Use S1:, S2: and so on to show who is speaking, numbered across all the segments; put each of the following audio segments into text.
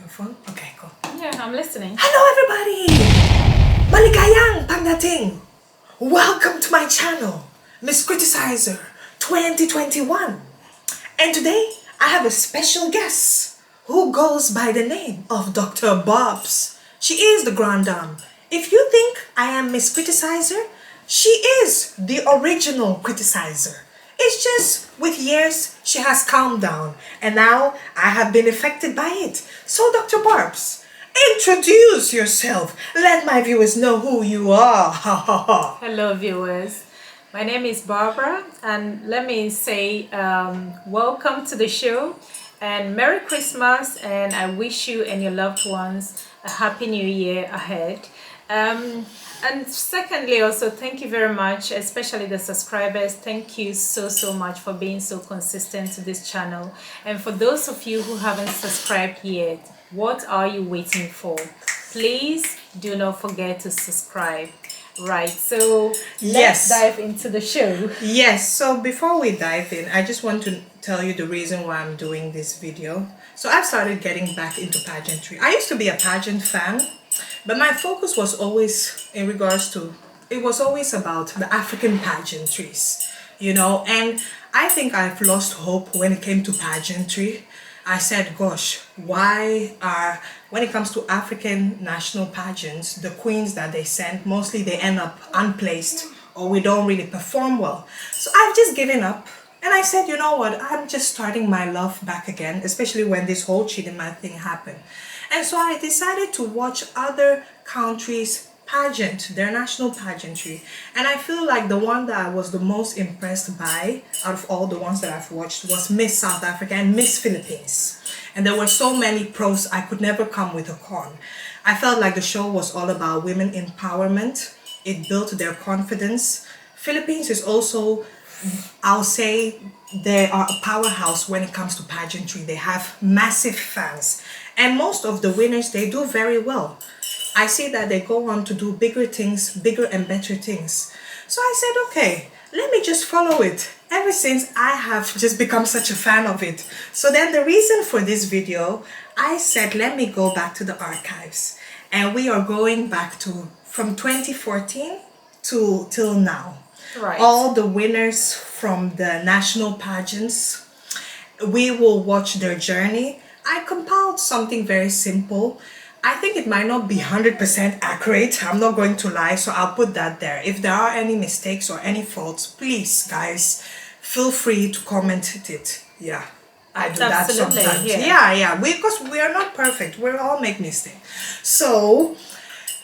S1: your phone? Okay, cool.
S2: Yeah, I'm listening.
S1: Hello everybody! Maligayang pagdating! Welcome to my channel, Miss Criticizer 2021. And today, I have a special guest who goes by the name of Dr. Bobs. She is the Grand Dame. If you think I am Miss Criticizer, she is the original Criticizer. It's just with years she has calmed down and now I have been affected by it. So Dr. Barbs, introduce yourself. Let my viewers know who you are.
S2: Hello, viewers. My name is Barbara, and let me say welcome to the show and Merry Christmas, and I wish you and your loved ones a Happy New Year ahead. And secondly, also thank you very much, especially the subscribers. Thank you so much for being so consistent to this channel. And for those of you who haven't subscribed yet, what are you waiting for? Please do not forget to subscribe. Right, so let's dive into the show.
S1: Yes, so before we dive in, I just want to tell you the reason why I'm doing this video. So I've started getting back into pageantry. I used to be a pageant fan, but my focus was always in regards to, it was always about the African pageantries, you know, and I think I've lost hope when it came to pageantry. I said, gosh, why are, when it comes to African national pageants, the queens that they send, mostly they end up unplaced or we don't really perform well. So I've just given up and I said, you know what, I'm just starting my love back again, especially when this whole Chidinma thing happened. And so I decided to watch other countries' pageant, their national pageantry, and I feel like the one that I was the most impressed by out of all the ones that I've watched was Miss South Africa and Miss Philippines. And there were so many pros, I could never come with a con. I felt like the show was all about women empowerment. It built their confidence. Philippines is also, I'll say, they are a powerhouse when it comes to pageantry. They have massive fans, and most of the winners, they do very well. I see that they go on to do bigger things, bigger and better things. So I said, okay, let me just follow it. Ever since I have just become such a fan of it. So then the reason for this video, I said, let me go back to the archives. And we are going back to from 2014 till now.
S2: Right.
S1: All the winners from the national pageants, we will watch their journey. I compiled something very simple. I think it might not be 100% accurate. I'm not going to lie, so I'll put that there. If there are any mistakes or any faults, please, guys, feel free to comment it. Yeah, I do that sometimes. Yeah. Because we are not perfect. We all make mistakes. So,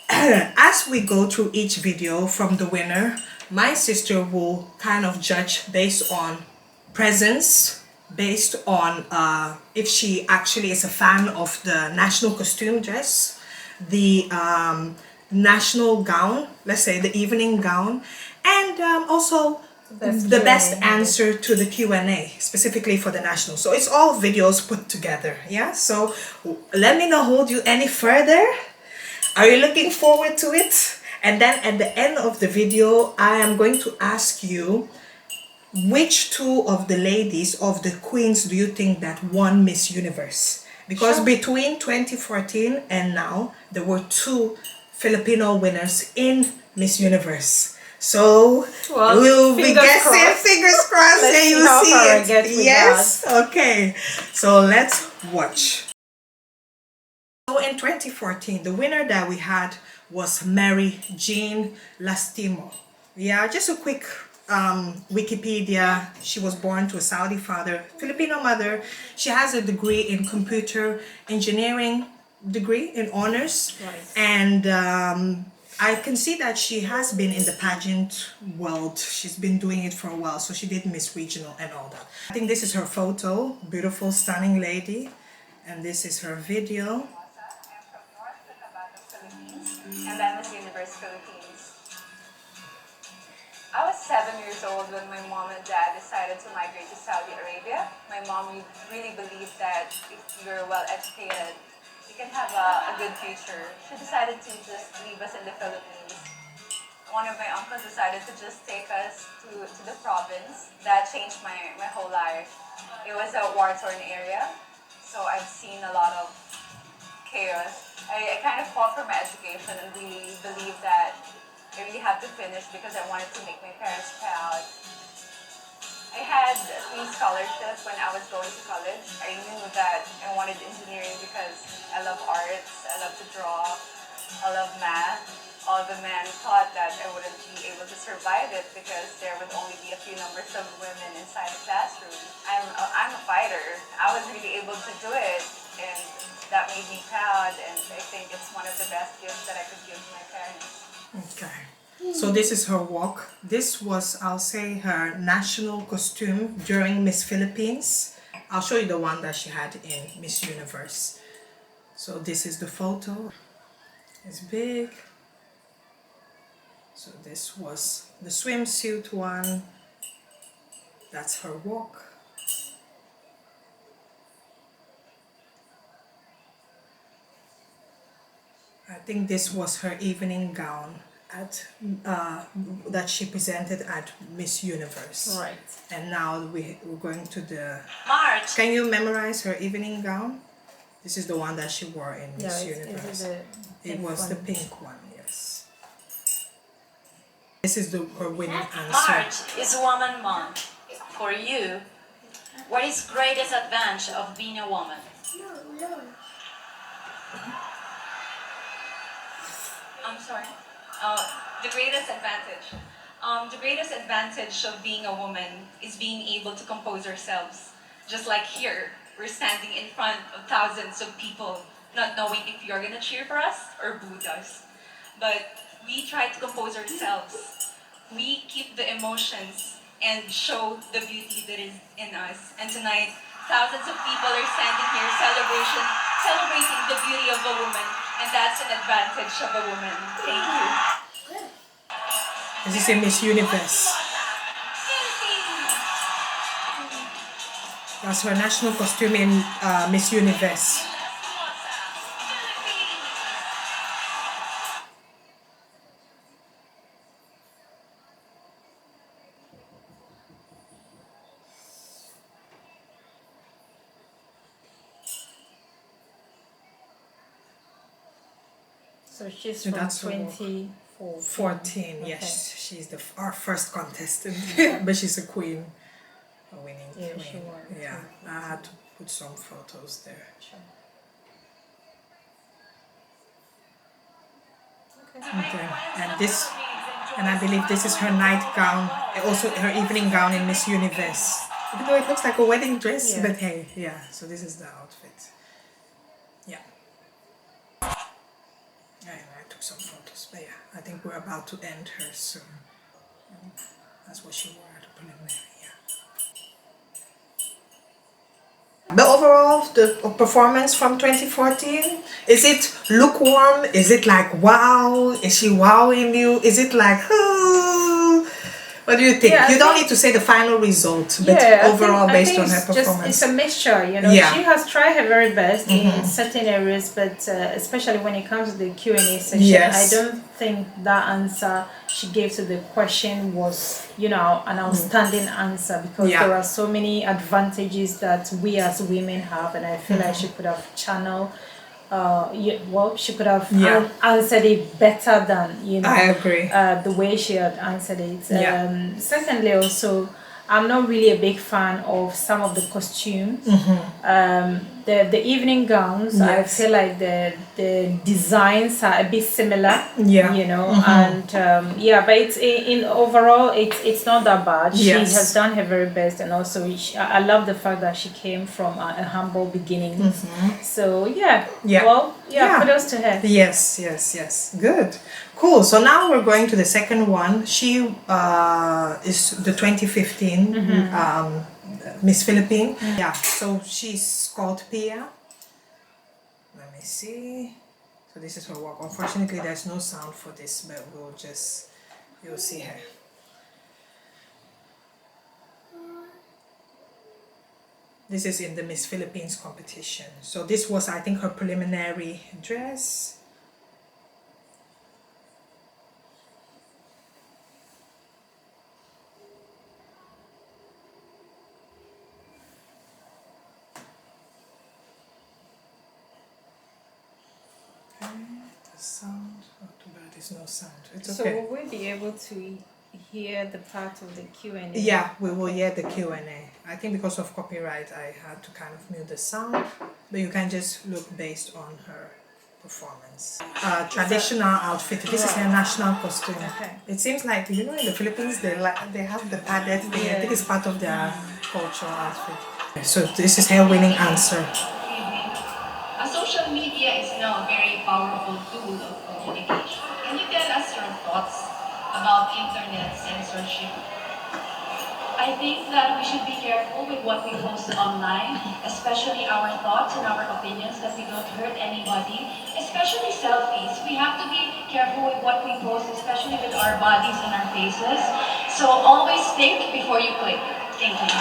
S1: as we go through each video from the winner, my sister will kind of judge based on presence, based on if she actually is a fan of the national costume dress, the national gown, let's say the evening gown, and also the best answer to the Q&A, specifically for the national. So it's all videos put together, yeah? So let me not hold you any further. Are you looking forward to it? And then at the end of the video, I am going to ask you, which two of the ladies, of the queens, do you think that won Miss Universe? Because between 2014 and now, there were two Filipino winners in Miss Universe. So we'll be guessing, fingers crossed, and you will see it. Yes? Okay. So let's watch. So in 2014, the winner that we had was Mary Jean Lastimosa. Yeah, just a quick Wikipedia. She was born to a Saudi father, Filipino mother. She has a degree in computer engineering, degree in honors.
S2: Right.
S1: And I can see that she has been in the pageant world. She's been doing it for a while. So she did Miss Regional and all that. I think this is her photo. Beautiful, stunning lady. And this is her video.
S3: And then Miss Universe Philippines. I was 7 years old when my mom and dad decided to migrate to Saudi Arabia. My mom really believed that if you're well educated, you can have a good future. She decided to just leave us in the Philippines. One of my uncles decided to just take us to the province. That changed my whole life. It was a war-torn area, so I've seen a lot of chaos. I kind of fought for my education and really believed that I really had to finish because I wanted to make my parents proud. I had 3 scholarships when I was going to college. I knew that I wanted engineering because I love arts, I love to draw, I love math. All the men thought that I wouldn't be able to survive it because there would only be a few numbers of women inside the classroom. I'm a fighter. I was really able to do it, and that made me proud, and I think it's one of the best gifts that I could give my parents.
S1: Okay. So this is her walk. This was, I'll say, her national costume during Miss Philippines. I'll show you the one that she had in Miss Universe. So this is the photo. It's big. So this was the swimsuit one. That's her walk. I think this was her evening gown at that she presented at Miss Universe.
S2: Right.
S1: And now we're going to the
S3: March.
S1: Can you memorize her evening gown? This is the one that she wore in Miss Universe. It was the pink one, yes. This is her winning answer.
S4: March is Woman Month. For you, what is greatest advantage of being a woman?
S3: I'm sorry. The greatest advantage. The greatest advantage of being a woman is being able to compose ourselves. Just like here, we're standing in front of thousands of people, not knowing if you're gonna cheer for us or boo us. But we try to compose ourselves. We keep the emotions and show the beauty that is in us. And tonight, thousands of people are standing here celebrating the beauty of a woman. And that's an advantage of a woman. Thank you.
S1: This is in Miss Universe. That's her national costume in Miss Universe.
S2: So she's
S1: So
S2: from
S1: that's her walk.
S2: 2014.
S1: 14, yes. She's our first contestant, but she's a queen. A winning
S2: Yeah,
S1: queen.
S2: she won.
S1: Yeah, I had to put some photos there.
S2: Sure.
S1: Okay, and I believe this is her nightgown, also her evening gown in Miss Universe. Even though it looks like a wedding dress,
S2: Yeah.
S1: but hey, yeah, so this is the outfit. Yeah. I took some photos, but yeah, I think we're about to end her soon. That's what she wore at the preliminary, yeah. But overall, the performance from 2014, is it lukewarm? Is it like wow? Is she wowing you? Is it like, what do you think?
S2: Yeah,
S1: You don't need to say the final result, but
S2: Yeah,
S1: overall,
S2: I
S1: based
S2: think
S1: on her
S2: it's
S1: performance.
S2: it's a mixture, you know.
S1: Yeah.
S2: She has tried her very best in certain areas, but especially when it comes to the Q&A section,
S1: Yes.
S2: I don't think that answer she gave to the question was, you know, an outstanding answer, because
S1: Yeah.
S2: there are so many advantages that we as women have, and I feel like she could have channeled. She could have
S1: Yeah.
S2: answered it better than, you know,
S1: I agree.
S2: the way she had answered it.
S1: Yeah.
S2: Secondly, also, I'm not really a big fan of some of the costumes. The evening gowns, I
S1: Yes.
S2: feel like the designs are a bit similar.
S1: Yeah.
S2: You know, and but it's in overall it's not that bad. She
S1: Yes.
S2: has done her very best, and also I love the fact that she came from a humble beginning. So yeah.
S1: Yeah.
S2: Kudos to her.
S1: Yes. Good. Cool. So now we're going to the second one. She is the 2015 Miss Philippine. Yeah. So she's called Pia. Let me see. So this is her walk. Unfortunately, there's no sound for this, but you'll see her. This is in the Miss Philippines competition. So this was, I think, her preliminary dress. Sound. Oh, too bad there's no sound. It's
S2: So
S1: okay.
S2: will we be able to hear the part of the Q&A?
S1: Yeah, we will hear the Q&A. I think because of copyright, I had to kind of mute the sound, but you can just look based on her performance. Traditional outfit. This is her national costume.
S2: Okay.
S1: It seems like, you know, in the Philippines they have the padded thing. I think it's part of their cultural outfit. So this is her winning answer.
S5: Social media is now a very powerful tool of communication. Can you tell us your thoughts about internet censorship? I think that we should be careful with what we post online, especially our thoughts and our opinions, that we don't hurt anybody, especially selfies. We have to be careful with what we post, especially with our bodies and our faces. So always think before you click. Thank you.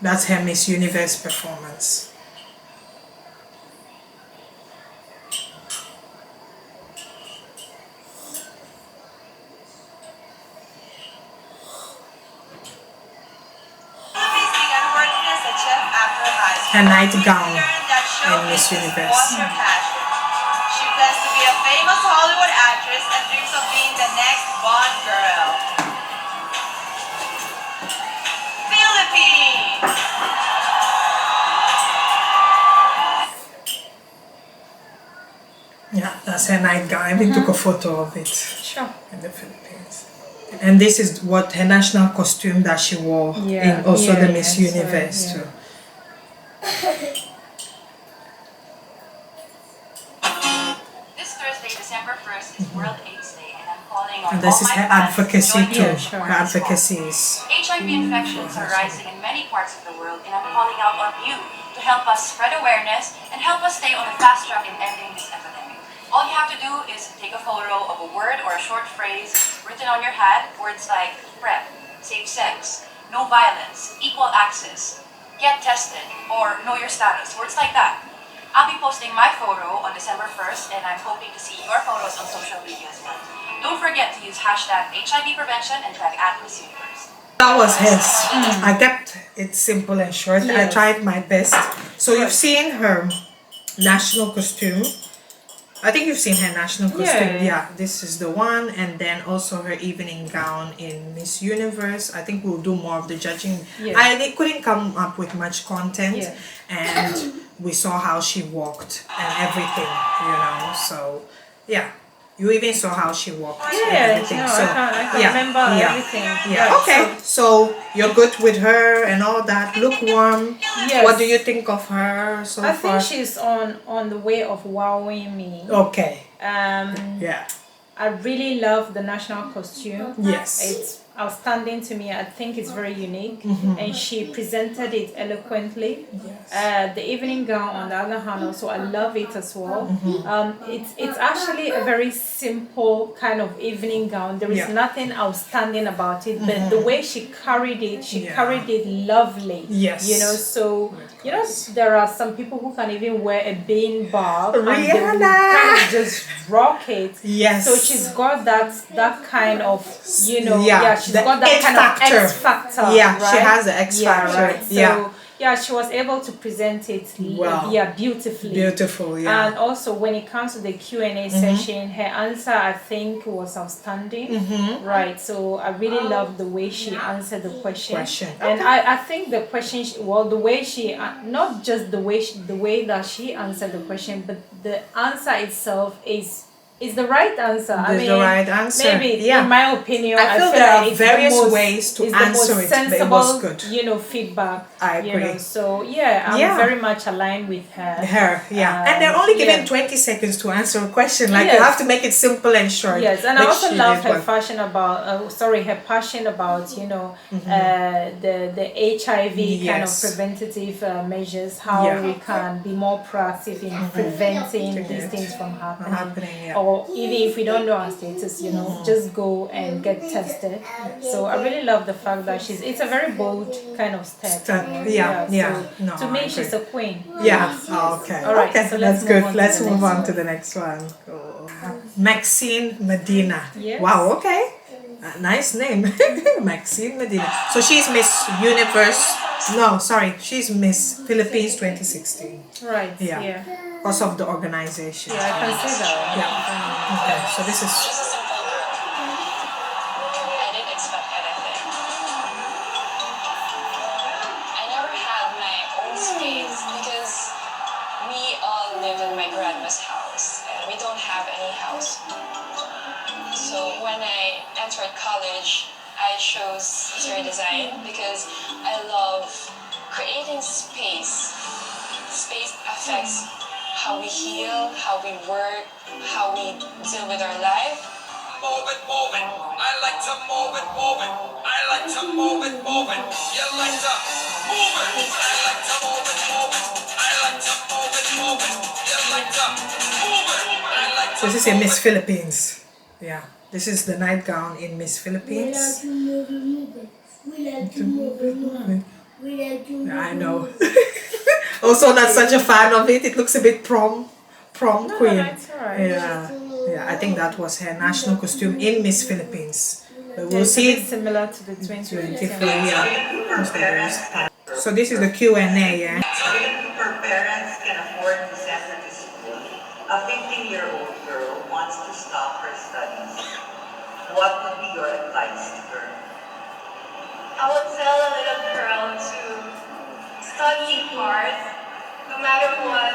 S1: That's her Miss Universe performance. Her night gown in Miss Universe.
S3: She plans to be a famous Hollywood actress and dreams of being the next Bond girl. Philippines!
S1: Yeah, that's her nightgown. I even took a photo of it
S2: Sure.
S1: in the Philippines. And this is what her national costume that she wore in also the Miss Universe too.
S4: This Thursday, December 1st, is World AIDS Day, and I'm calling on
S1: And this
S4: all
S1: is
S4: my
S1: her
S4: fans to
S1: advocacy
S4: join me
S1: too.
S4: in this
S1: Her
S4: women's
S1: advocacy
S4: cause.
S1: is
S4: HIV infections are rising in many parts of the world, and I'm calling out on you to help us spread awareness and help us stay on the fast track in ending this epidemic. All you have to do is take a photo of a word or a short phrase written on your hat, words like PrEP, safe sex, no violence, equal access, get tested, or know your status, words like that. I'll be posting my photo on December 1st, and I'm hoping to see your photos on social media as well. Don't forget to use hashtag HIV prevention and tag Miss Universe.
S1: that was his. I kept it simple and short. I
S2: Yes.
S1: tried my best. So you've seen her national costume. I think you've seen her national costume. Yeah, this is the one, and then also her evening gown in Miss Universe. I think we'll do more of the judging.
S2: Yeah.
S1: They couldn't come up with much content,
S2: Yeah.
S1: and we saw how she walked and everything, you know. So yeah, you even saw how she walked and
S2: Yeah,
S1: everything.
S2: no,
S1: So
S2: I can remember everything.
S1: yeah.
S2: Right,
S1: Okay. So you're good with her and all that. Lukewarm.
S2: Yes.
S1: What do you think of her so
S2: I
S1: far?
S2: think she's on the way of wowing me.
S1: Okay.
S2: Yeah. I really love the national costume.
S1: Yes.
S2: It's outstanding to me. I think it's very unique, and she presented it eloquently. The evening gown, on the other hand, also I love it as well. It's actually a very simple kind of evening gown. There is nothing outstanding about it, but the way she carried it, she carried it lovely.
S1: Yes.
S2: You know, so you know there are some people who can even wear a bean bob and they will
S1: Rihanna!
S2: kind of just rock it.
S1: Yes.
S2: So she's got that kind of, you know, she's
S1: the
S2: got that
S1: X
S2: kind
S1: factor.
S2: of X factor.
S1: Yeah,
S2: right?
S1: she has the X factor.
S2: Right. So,
S1: Yeah.
S2: she was able to present it
S1: Wow.
S2: beautifully.
S1: Beautiful, yeah.
S2: And also when it comes to the Q&A session, her answer I think was outstanding. Right. So I really love the way she answered the question. And I think the question, the way she, not just the way that she answered the question, but the answer itself is the right answer. I mean,
S1: the right answer.
S2: Maybe in my opinion,
S1: I feel
S2: like
S1: there are
S2: it's
S1: various
S2: the most,
S1: ways to
S2: it's the
S1: answer
S2: most
S1: it, but it
S2: sensible,
S1: was good.
S2: you know, feedback.
S1: I
S2: You
S1: agree.
S2: know, so I'm very much aligned with her.
S1: And they're only given 20 seconds to answer a question. Like you have to make it simple and short.
S2: Yes, and I
S1: Which
S2: also
S1: she
S2: love
S1: did
S2: her
S1: well.
S2: her passion about, you know, the HIV kind of preventative measures, how we can be more proactive in preventing these things from happening. Or even if we don't know our status, you know, just go and get tested. So I really love the fact that it's a very bold kind of step.
S1: So, no,
S2: to me,
S1: I
S2: she's
S1: agree.
S2: a queen.
S1: Yeah. Okay.
S2: All right,
S1: Okay.
S2: so
S1: That's
S2: let's
S1: good.
S2: move on to
S1: Let's
S2: the
S1: move
S2: next
S1: on to
S2: one.
S1: the next one. Cool. Maxine Medina.
S2: Yes.
S1: Wow. Okay. Nice name. Maxine Medina. So she's Miss Universe No, sorry, she's Miss Philippines 2016.
S2: Right.
S1: Yeah.
S2: Yeah.
S1: Because of the organization.
S2: Yeah, I can see that.
S1: Yeah. Okay, so this is.
S6: Just a simple girl. I didn't expect anything. I never had my own space because we all live in my grandma's house and we don't have any house. So when I entered college, I chose interior design because I love creating space. Space affects how we heal, how we work, how we deal with our life.
S7: Move it, move it. I like to move it, move it. I like to move it, move it. You like to move it. I like to move it, move it. I like to move it, move it. You like to move it. I like to.
S1: This is in Miss Philippines. Yeah. This is the nightgown in Miss Philippines. I know. Also not such a fan of it. It looks a bit prom queen.
S2: No, it's alright.
S1: Yeah. Yeah, I think that was her national costume in Miss Philippines. But we'll
S2: It's a
S1: see
S2: bit similar to the 2020.
S1: 23, yeah. So this is the Q&A, yeah.
S8: Her parents can afford to send her to school. A 15-year-old girl wants to stop her studies. What would be your advice to her?
S5: I would tell a little girl to study hard, no matter what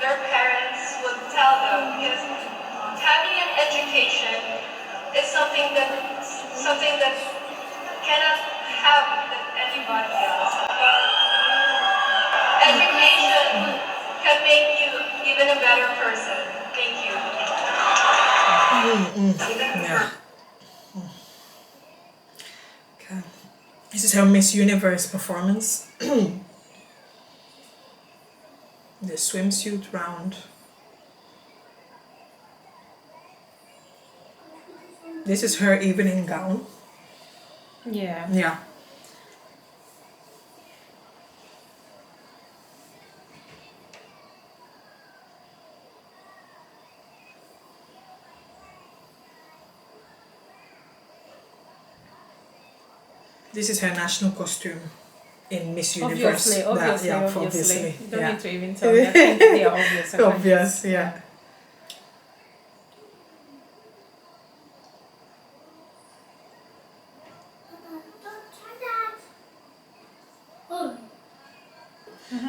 S5: their parents would tell them, because having an education is something that cannot have anybody else. Education can make you even a better person. Thank you.
S1: Yeah. Okay. This is her Miss Universe performance. The swimsuit round. This is her evening gown.
S2: Yeah.
S1: Yeah. This is her national costume in Miss Universe.
S2: Obviously.
S1: Yeah,
S2: You don't
S1: yeah.
S2: need to even tell me. I think they are obvious. I can
S1: Obvious,
S2: just-
S1: yeah.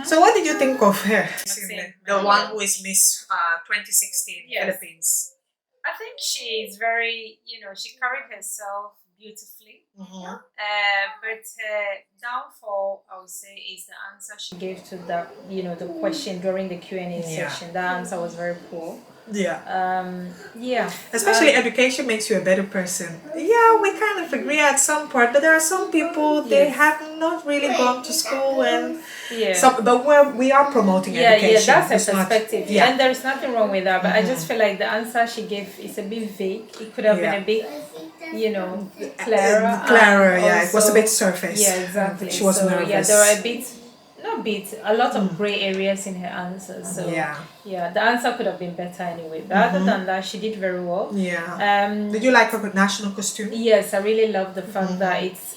S1: So what did you think of her?
S2: Maxine.
S1: The one who is Miss 2016
S2: Yes.
S1: Philippines.
S2: I think she is very, she carried herself beautifully.
S1: Mm-hmm.
S2: But downfall, I would say, is the answer she gave to the, the question during the Q&A
S1: Yeah.
S2: session. That answer was very poor.
S1: Yeah.
S2: Yeah.
S1: Especially education makes you a better person. Yeah, we kind of agree at some part, but there are some people they
S2: Yes.
S1: have not really gone to school and
S2: Yeah.
S1: but we are promoting
S2: Yeah,
S1: education.
S2: that's
S1: It's
S2: her
S1: not-
S2: perspective.
S1: yeah.
S2: And there's nothing wrong with that. But I just feel like the answer she gave is a bit vague. It could have
S1: Yeah.
S2: been a bit, clearer.
S1: Clearer,
S2: and
S1: yeah. It was a
S2: also-
S1: bit surface.
S2: Yeah, exactly.
S1: She was
S2: so,
S1: nervous.
S2: Yeah, there were a lot of grey areas in her answers. So
S1: Yeah.
S2: the answer could have been better anyway. But other than that, she did very well.
S1: Yeah. Did you like her national costume?
S2: Yes, I really love the fact that it's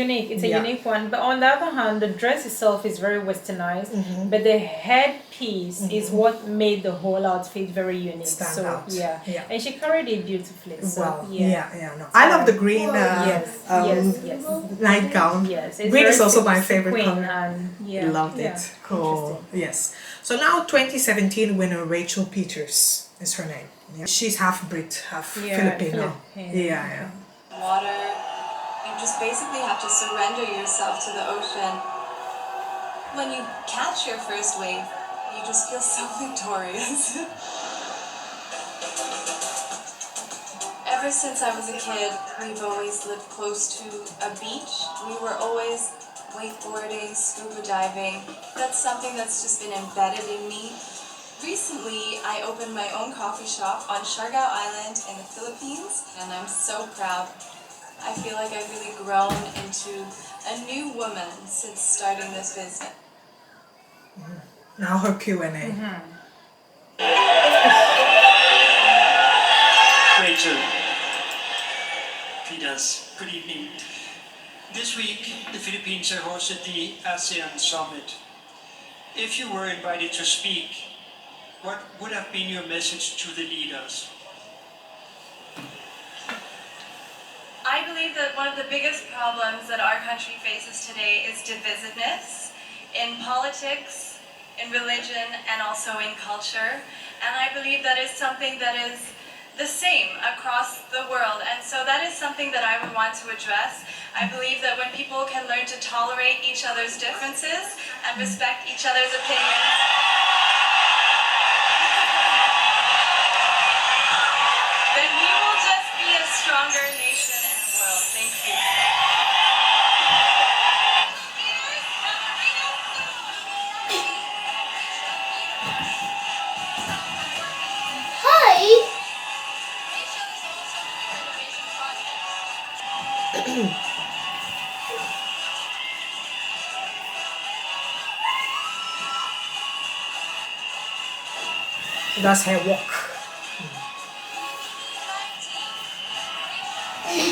S2: unique. It's a
S1: Yeah.
S2: unique one. But on the other hand, the dress itself is very westernized. But the headpiece is what made the whole outfit very unique.
S1: Stand
S2: so
S1: out.
S2: yeah.
S1: Yeah.
S2: And she carried it beautifully. So
S1: Well,
S2: yeah.
S1: no. I love the green
S2: Yes.
S1: nightgown.
S2: Yes. It's
S1: Green is
S2: very
S1: also my favorite
S2: sequin
S1: color.
S2: and yeah.
S1: Loved
S2: yeah.
S1: it. Cool. Yes. So now 2017 winner Rachel Peters is her name. Yeah. She's half Brit, half
S2: Yeah,
S1: Filipino.
S2: Filipino.
S1: Yeah.
S3: Water, you just basically have to surrender yourself to the ocean. When you catch your first wave, you just feel so victorious. Ever since I was a kid, we've always lived close to a beach. We were always wakeboarding, scuba diving. That's something that's just been embedded in me. Recently, I opened my own coffee shop on Siargao Island in the Philippines, and I'm so proud. I feel like I've really grown into a new woman since starting this business.
S1: Now her Q&A.
S9: Rachel, Peters, good evening. This week, the Philippines have hosted the ASEAN Summit. If you were invited to speak, what would have been your message to the leaders?
S10: I believe that one of the biggest problems that our country faces today is divisiveness in politics, in religion, and also in culture. And I believe that is something that is the same across the world. And so that is something that I would want to address. I believe that when people can learn to tolerate each other's differences and respect each other's opinions, then we will just be a stronger nation and world. Thank you.
S11: Hi.
S1: That's her walk.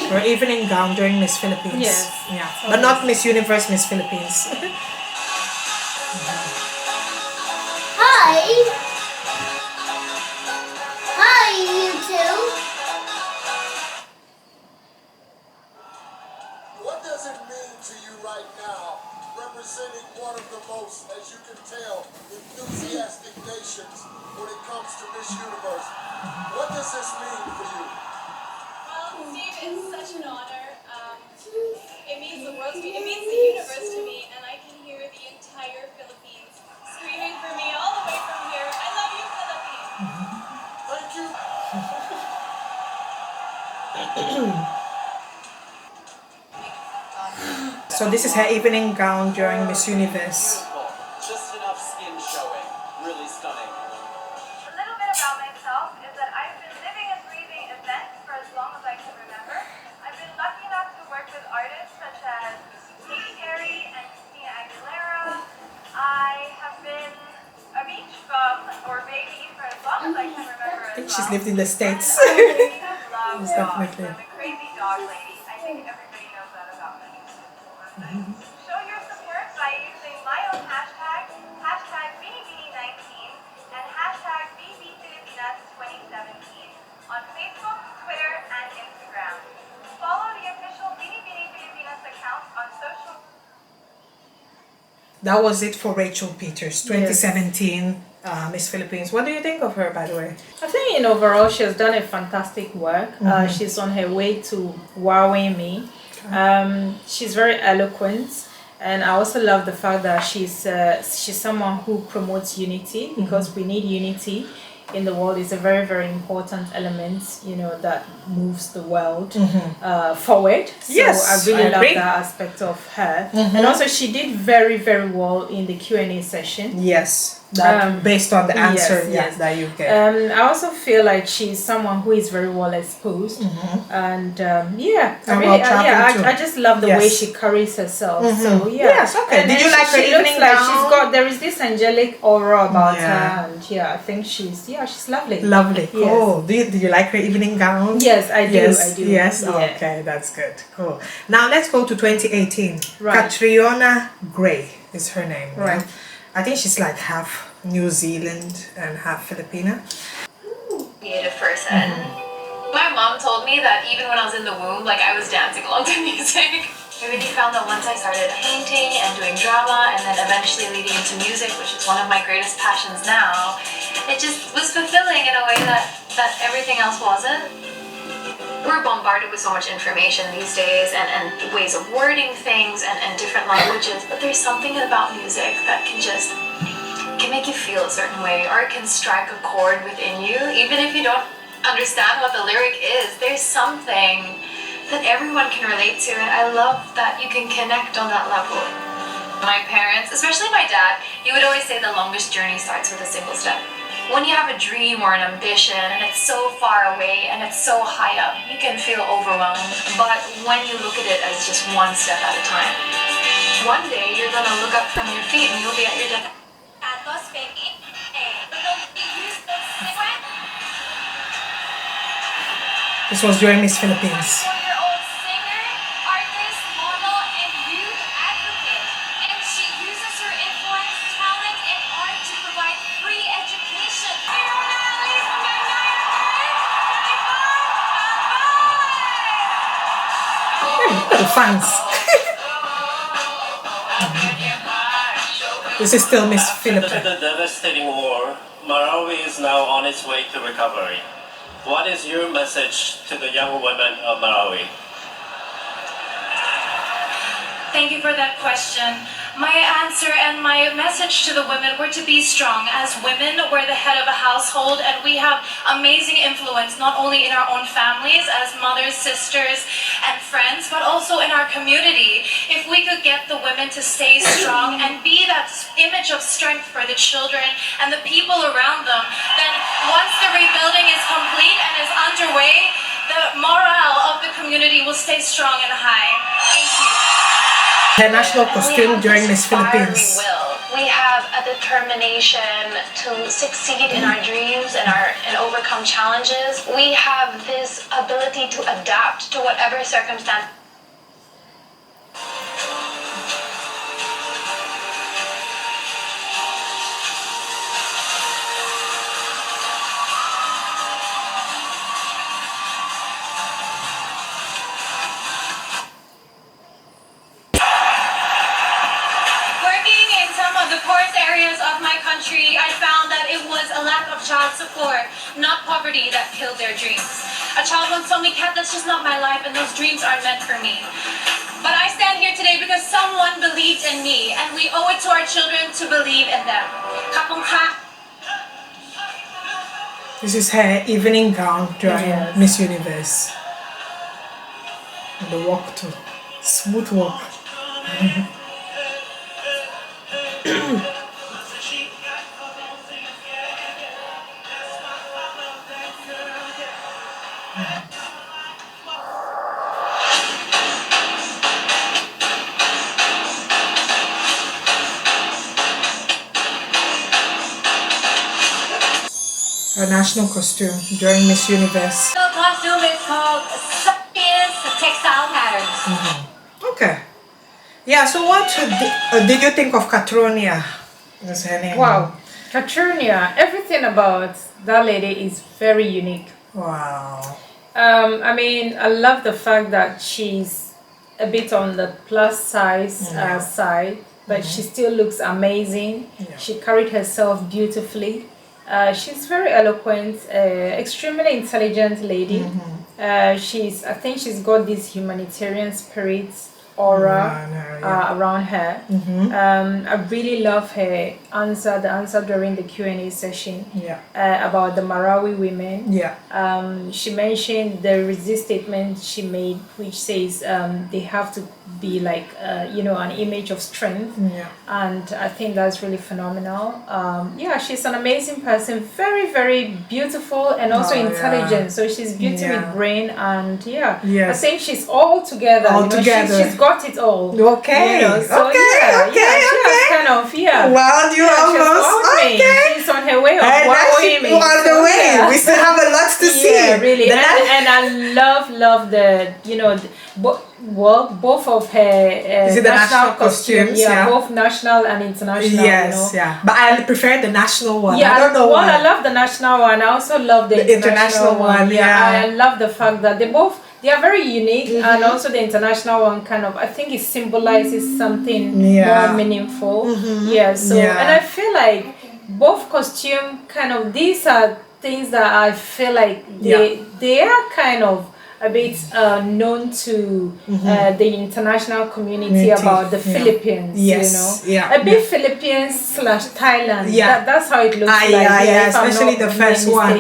S1: Her evening gown during Miss Philippines.
S2: Yes.
S1: Yeah. But not Miss Universe, Miss Philippines.
S11: Hi. Hi, you two.
S12: What does it mean to you right now, representing one of the most, as you can tell, enthusiastic nations when it comes to Miss Universe? What does this mean for you?
S10: Well, Steve, it's such an honor. It means the world to me. It means the universe to me, and I can hear the entire Philippines screaming for me all the way from here. I love you, Philippines.
S12: Thank you.
S1: So this is her evening gown during Miss Universe.
S13: Just enough skin showing. Really stunning.
S3: A little bit about myself is that I've been living and breathing events for as long as I can remember. I've been lucky enough to work with artists such as Katy Perry and Christina Aguilera. I have been a beach bum or baby for as long as I can remember
S1: I
S3: as
S1: think
S3: well.
S1: she's lived in the States.
S3: And I really love
S1: Yes,
S3: dogs.
S1: definitely.
S3: I'm a crazy dog lady. I think everybody knows that about me. Show your support by using my own hashtag, hashtag BeanieBeanie19 and hashtag BeBeFilipinas2017 on Facebook, Twitter, and Instagram. Follow the official Beanie Beanie Filipinas account on social.
S1: That was it for Rachel Peters, 2017 Miss Philippines. What do you think of her, by the way?
S2: I think in overall she has done a fantastic work. She's on her way to wowing me. She's very eloquent, and I also love the fact that she's someone who promotes unity, because we need unity in the world. Is a very, very important element, you know, that moves the world forward. So
S1: Yes,
S2: I really
S1: I
S2: love
S1: agree.
S2: that aspect of her. And also she did very, very well in the Q&A session.
S1: Yes. That based on the answer
S2: yes.
S1: that you get.
S2: I also feel like she's someone who is very well exposed, and
S1: And well traveled too.
S2: I just love the way she carries herself. So
S1: Yes, okay.
S2: And
S1: Did
S2: then
S1: you like her
S2: she looks
S1: evening
S2: like
S1: gown?
S2: there is this angelic aura about
S1: Yeah.
S2: her, and I think she's lovely.
S1: Lovely.
S2: Yes.
S1: Cool. Do you like her evening gown?
S2: Yes, I do.
S1: Yes.
S2: I do.
S1: Yes.
S2: Yeah.
S1: Okay, that's good. Cool. Now let's go to 2018.
S2: Right.
S1: Catriona Gray is her name.
S2: Right.
S1: I think she's like half New Zealand and half Filipina.
S4: Creative person. My mom told me that even when I was in the womb, like I was dancing along to music. I really found that once I started painting and doing drama and then eventually leading into music, which is one of my greatest passions now, it just was fulfilling in a way that everything else wasn't. We're bombarded with so much information these days and ways of wording things and different languages, but there's something about music that can make you feel a certain way, or it can strike a chord within you, even if you don't understand what the lyric is. There's something that everyone can relate to, and I love that you can connect on that level. My parents, especially my dad, he would always say the longest journey starts with a single step. When you have a dream or an ambition and it's so far away and it's so high up, you can feel overwhelmed. But when you look at it as just one step at a time, one day you're gonna look up from your feet and you'll be at your destination.
S1: This was during Miss Philippines.
S3: Your old singer, artist, model,
S1: the fans. This is still Miss
S14: After
S1: Philippines.
S14: the devastating war, Marawi is now on its way to recovery. What is your message to the young women of Marawi?
S5: Thank you for that question. My answer and my message to the women were to be strong. As women, we're the head of a household and we have amazing influence not only in our own families as mothers, sisters, and friends, but also in our community. If we could get the women to stay strong and be that image of strength for the children and the people around them, then once the rebuilding is complete and is underway, the morale of the community will stay strong and high. Thank you.
S1: Her national costume during Miss Philippines.
S5: We have a determination to succeed in our dreams and overcome challenges. We have this ability to adapt to whatever circumstance. I found that it was a lack of child support, not poverty, that killed their dreams. A child once told me, "Kat, that's just not my life and those dreams aren't meant for me." But I stand here today because someone believed in me and we owe it to our children to believe in them.
S1: This is her evening gown during Miss Universe. And the walk too. Smooth walk. Her national costume during Miss Universe.
S5: The costume is called Textile Patterns.
S1: Okay. Yeah, so what did you think of Catriona? That's her name.
S2: Wow. Catriona, everything about that lady is very unique.
S1: Wow.
S2: I mean, I love the fact that she's a bit on the plus size side, but she still looks amazing.
S1: Yeah.
S2: She carried herself beautifully. She's very eloquent, extremely intelligent lady. I think she's got this humanitarian spirit aura around her. I really love her the answer during the Q&A session about the Marawi women. She mentioned the resist statement she made, which says they have to be like an image of strength, and I think that's really phenomenal. She's an amazing person, very, very beautiful and also intelligent. So she's beauty with brain, and I think she's all together. She's got it all.
S1: Okay.
S2: She kind of
S1: Wow, you almost
S2: She's on her way of wowing me.
S1: On the way. We still have a lot to see.
S2: Really. And I love the both of her
S1: national costumes.
S2: Both national and international.
S1: Yes, but I prefer the national one.
S2: Yeah,
S1: I don't know why.
S2: I love the national one. I also love the international one. I love the fact that they are very unique, and also the international one I think it symbolizes something more meaningful. And I feel like both costume these are things that I feel like they are kind of a bit known to the international community about the Philippines, a bit Philippines/Thailand. That's how it looks like.
S1: Especially the first one.
S2: I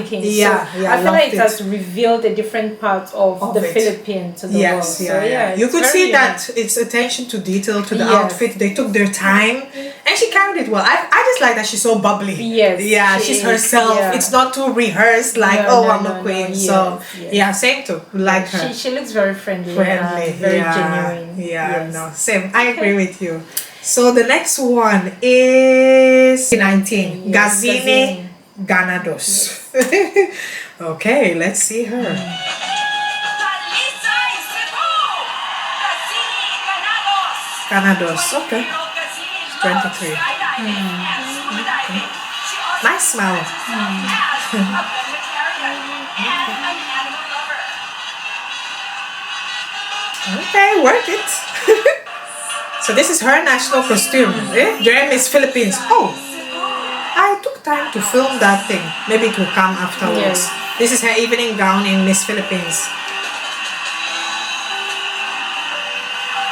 S2: feel like it has revealed a different part of the Philippines to the world. So,
S1: you could see that it's attention to detail to the outfit. They took their time, and she carried it well. I just like that she's so bubbly. She's herself. It's not too rehearsed like I'm a queen. Same too. Like her.
S2: She looks very friendly and very genuine.
S1: Same. I agree with you. So the next one is 19. Gazini Ganados. Okay, let's see her. Ganados. Okay. 23. Okay. Nice smile. Okay, work it. So this is her national costume. During Miss Philippines. Oh, I took time to film that thing. Maybe it will come afterwards.
S2: Yes.
S1: This is her evening gown in Miss Philippines.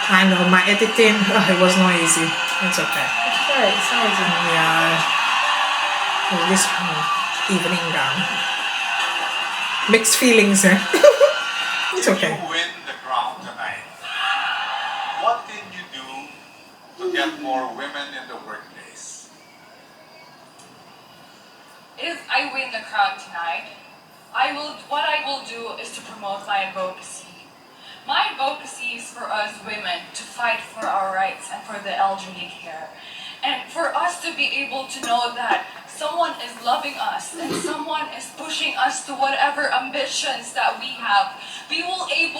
S1: I know my editing. It was not easy. It's okay.
S2: It's not easy.
S1: Yeah. This evening gown. Mixed feelings, eh? It's okay.
S15: If you win the crown tonight, what can you do to get more women in the workplace?
S10: If I win the crown tonight, what I will do is to promote my advocacy. My advocacy is for us women to fight for our rights and for the elderly care. And for us to be able to know that someone is loving us and someone is pushing us to whatever ambitions that we have. We will be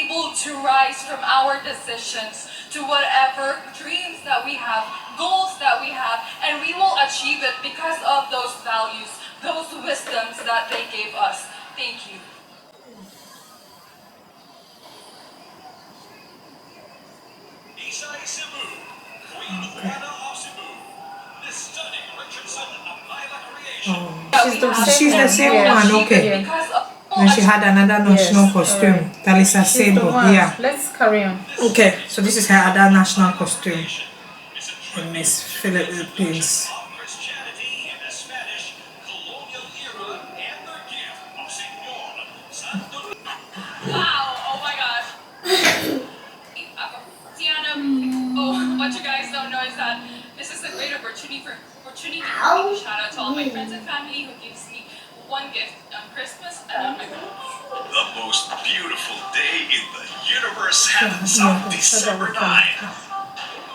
S10: able to rise from our decisions to whatever dreams that we have, goals that we have, and we will achieve it because of those values, those wisdoms that they gave us. Thank you.
S1: She's the same one, okay. And she had another national costume. Talisa Sebo, yeah.
S2: Let's carry on.
S1: Okay, so this is her other national costume in Miss Philippines.
S10: Wow, oh my gosh. Tiana, what you guys don't know is that this is a great opportunity for me to shout out to all my friends and family who gives me one gift on Christmas and on my birthday.
S7: The most beautiful day in the universe happens on December 9.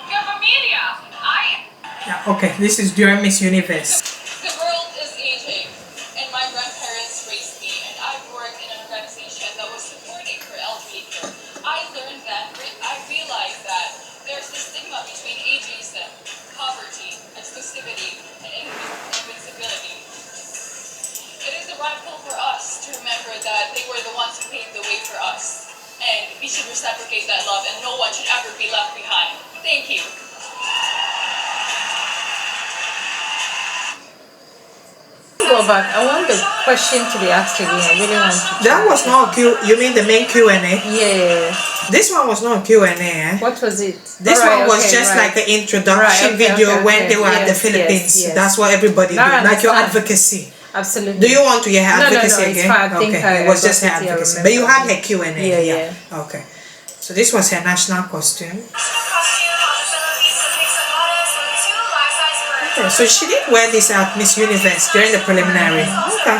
S10: Familia,
S1: Yeah, okay, this is during Miss Universe.
S6: The world is aging, and my grandparents raised me, and I've worked in an organization that was supporting for elderly care. I learned that, I realized that there's this stigma between ageism, poverty, exclusivity, and invincibility. It is rightful for us to remember that they were the ones who paved the way for us, and we should reciprocate that love, and no one should ever be left behind. Thank you.
S2: Go back. I want the question to be asked again. I really want to.
S1: That was not a Q. You mean the main Q&A?
S2: Yeah.
S1: This one was not a Q&A, eh?
S2: What was it?
S1: This one was just like an introduction video when they were at the Philippines.
S2: Yes.
S1: That's what everybody
S2: Now
S1: did,
S2: I
S1: like your
S2: understand.
S1: advocacy.
S2: Absolutely.
S1: Do you want to hear her advocacy
S2: no,
S1: again?
S2: it's fine. I think
S1: Okay, it was just her
S2: got it, I
S1: advocacy.
S2: remember.
S1: But you had her Q&A.
S2: Yeah.
S1: Okay. So this was her national costume. Okay, so she did wear this at Miss Universe during the preliminary. Okay.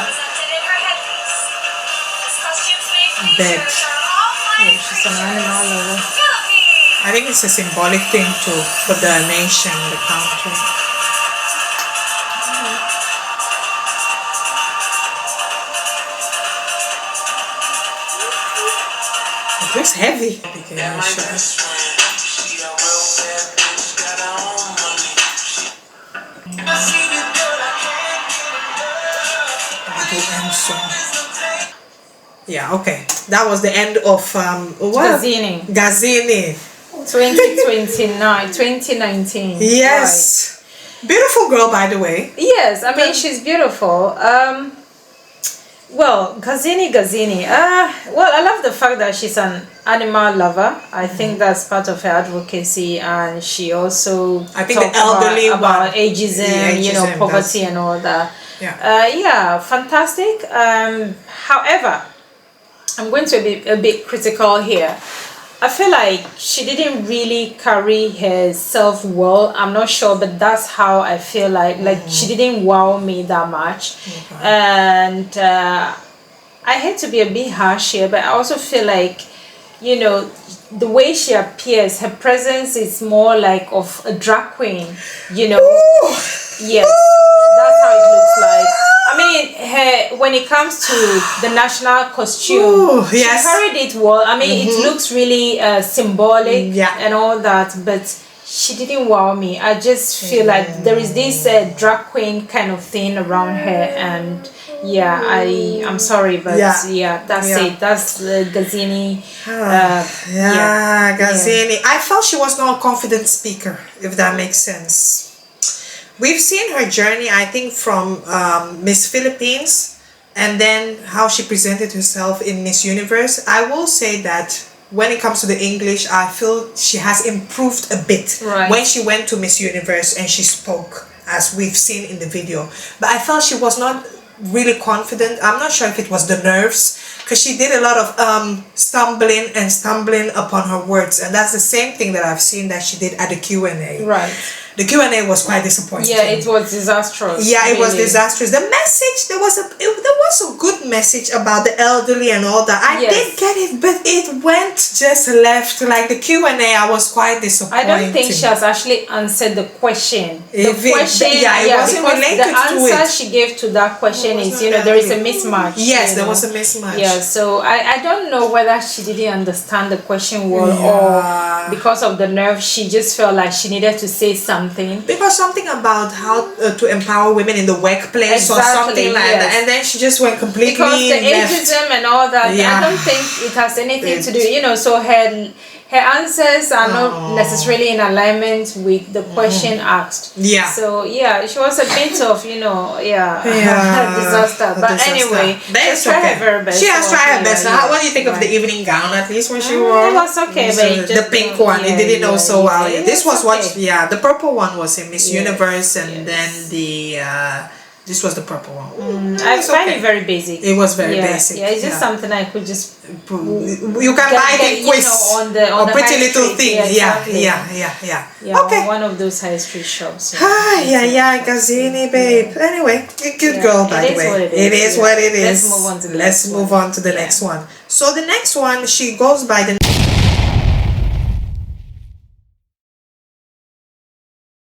S1: Bed.
S2: Yeah, she's an animal lover.
S1: I think it's a symbolic thing too for the nation, the country. It looks heavy. Yeah, okay. That was the end of what? Gazini.
S2: 2019.
S1: Yes. Right. Beautiful girl, by the way.
S2: Yes, I mean she's beautiful. Well, Gazini. Well, I love the fact that she's an animal lover. I think that's part of her advocacy, and she also
S1: I think the elderly
S2: about ageism, poverty, and all that.
S1: Yeah.
S2: Fantastic. However, I'm going to be a bit critical here. I feel like she didn't really carry herself well. I'm not sure, but that's how I feel like she didn't wow me that much. Okay. And I hate to be a bit harsh here, but I also feel like, you know, the way she appears, her presence is more like of a drag queen, you know.
S1: Ooh.
S2: Yes, that's how it looks like. I mean, when it comes to the national costume, she carried it well. I mean, it looks really symbolic and all that, but she didn't wow me. I just feel like there is this drag queen kind of thing around her, and yeah, I'm sorry, but yeah, that's it. That's Gazini.
S1: Gazini. I felt she was not a confident speaker, if that makes sense. We've seen her journey, I think, from Miss Philippines, and then how she presented herself in Miss Universe. I will say that when it comes to the English, I feel she has improved a bit when she went to Miss Universe and she spoke, as we've seen in the video. But I felt she was not really confident. I'm not sure if it was the nerves, because she did a lot of stumbling upon her words, and that's the same thing that I've seen that she did at the Q&A.
S2: Right.
S1: The Q&A was quite disappointing.
S2: Yeah, it was disastrous.
S1: Yeah, it was disastrous. The message, there was a good message about the elderly and all that. I did get it, but it went just left. Like the Q&A, I was quite disappointed.
S2: I don't think she has actually answered the question. It wasn't related the answer she gave to that question is, there is a mismatch.
S1: Yes, there was a mismatch.
S2: Yeah, so I don't know whether she didn't understand the question well or because of the nerve, she just felt like she needed to say something.
S1: Because something about how to empower women in the workplace or something like that, and then she just went completely
S2: because the ageism and all that. I don't think it has anything to do. So her answers are not necessarily in alignment with the question asked. Yeah. So yeah, she was a bit of disaster. But anyway, she tried her very best.
S1: She has tried her best. What do you think of the evening gown? At least when she wore
S2: it was okay, but
S1: the pink one, it didn't know so well. This was what the purple one was in Miss Universe, and then the this was the purple one.
S2: I find it very basic.
S1: It was very basic.
S2: Yeah, it's just something I could just
S1: you can buy the quiz
S2: on the
S1: Pretty Little Thing.
S2: Exactly.
S1: Yeah. Okay.
S2: One of those high street shops.
S1: Gazini, babe. Anyway, a good girl, by the way. It is what it is.
S2: Let's move on to the next one.
S1: So the next one, she goes by the